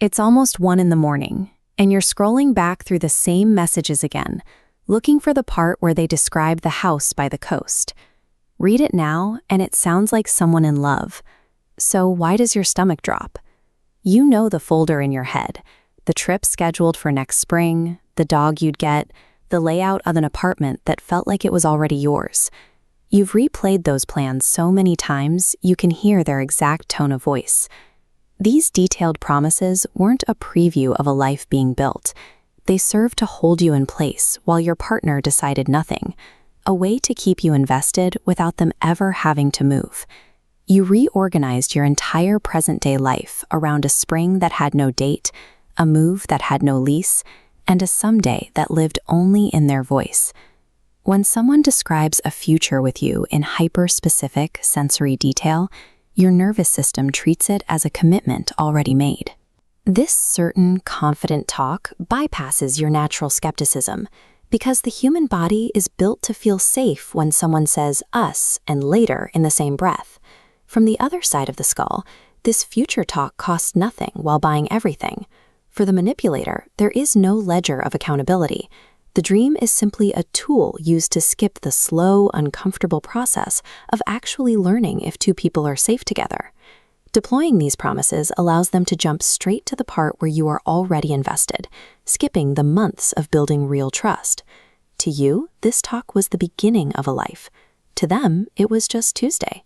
It's almost 1 in the morning, and you're scrolling back through the same messages again, looking for the part where they describe the house by the coast. Read it now, and it sounds like someone in love. So why does your stomach drop? You know the folder in your head, the trip scheduled for next spring, the dog you'd get, the layout of an apartment that felt like it was already yours. You've replayed those plans so many times, you can hear their exact tone of voice. These detailed promises weren't a preview of a life being built. They served to hold you in place while your partner decided nothing, a way to keep you invested without them ever having to move. You reorganized your entire present-day life around a spring that had no date, a move that had no lease, and a someday that lived only in their voice. When someone describes a future with you in hyper-specific sensory detail, your nervous system treats it as a commitment already made. This certain, confident talk bypasses your natural skepticism because the human body is built to feel safe when someone says us and later in the same breath. From the other side of the skull, this future talk costs nothing while buying everything. For the manipulator, there is no ledger of accountability. The dream is simply a tool used to skip the slow, uncomfortable process of actually learning if two people are safe together. Deploying these promises allows them to jump straight to the part where you are already invested, skipping the months of building real trust. To you, this talk was the beginning of a life. To them, it was just Tuesday.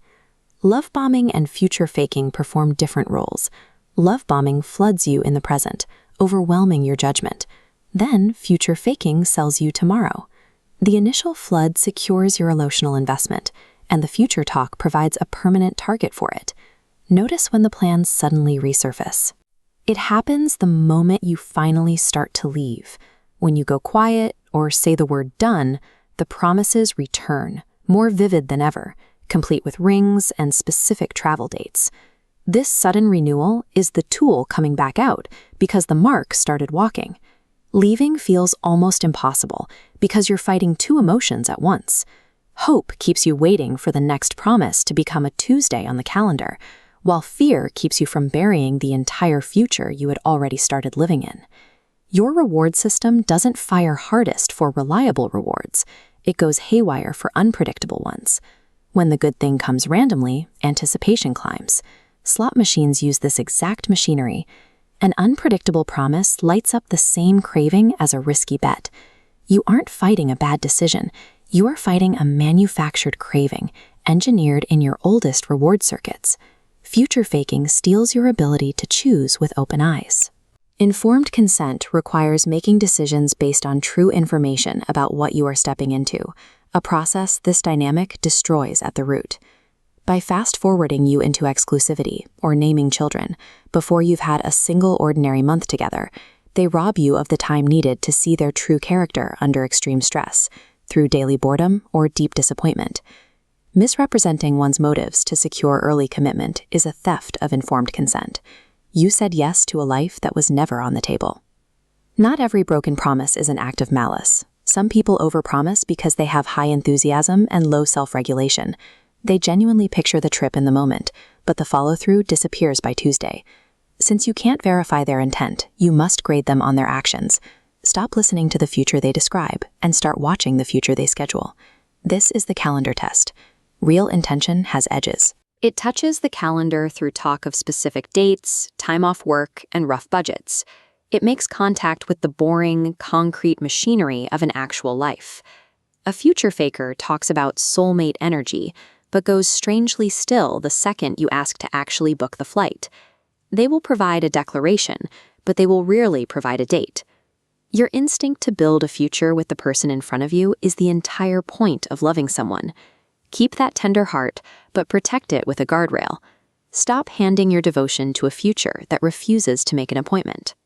Love bombing and future faking perform different roles. Love bombing floods you in the present, overwhelming your judgment. Then, future faking sells you tomorrow. The initial flood secures your emotional investment, and the future talk provides a permanent target for it. Notice when the plans suddenly resurface. It happens the moment you finally start to leave. When you go quiet or say the word done, the promises return, more vivid than ever, complete with rings and specific travel dates. This sudden renewal is the tool coming back out because the mark started walking. Leaving feels almost impossible because you're fighting two emotions at once. Hope keeps you waiting for the next promise to become a Tuesday on the calendar, while fear keeps you from burying the entire future you had already started living in. Your reward system doesn't fire hardest for reliable rewards. It goes haywire for unpredictable ones. When the good thing comes randomly, anticipation climbs. Slot machines use this exact machinery. An unpredictable promise lights up the same craving as a risky bet. You aren't fighting a bad decision. You are fighting a manufactured craving, engineered in your oldest reward circuits. Future faking steals your ability to choose with open eyes. Informed consent requires making decisions based on true information about what you are stepping into, a process this dynamic destroys at the root. By fast-forwarding you into exclusivity, or naming children, before you've had a single ordinary month together, they rob you of the time needed to see their true character under extreme stress, through daily boredom or deep disappointment. Misrepresenting one's motives to secure early commitment is a theft of informed consent. You said yes to a life that was never on the table. Not every broken promise is an act of malice. Some people overpromise because they have high enthusiasm and low self-regulation. They genuinely picture the trip in the moment, but the follow-through disappears by Tuesday. Since you can't verify their intent, you must grade them on their actions. Stop listening to the future they describe and start watching the future they schedule. This is the calendar test. Real intention has edges. It touches the calendar through talk of specific dates, time off work, and rough budgets. It makes contact with the boring, concrete machinery of an actual life. A future faker talks about soulmate energy, but goes strangely still the second you ask to actually book the flight. They will provide a declaration, but they will rarely provide a date. Your instinct to build a future with the person in front of you is the entire point of loving someone. Keep that tender heart, but protect it with a guardrail. Stop handing your devotion to a future that refuses to make an appointment.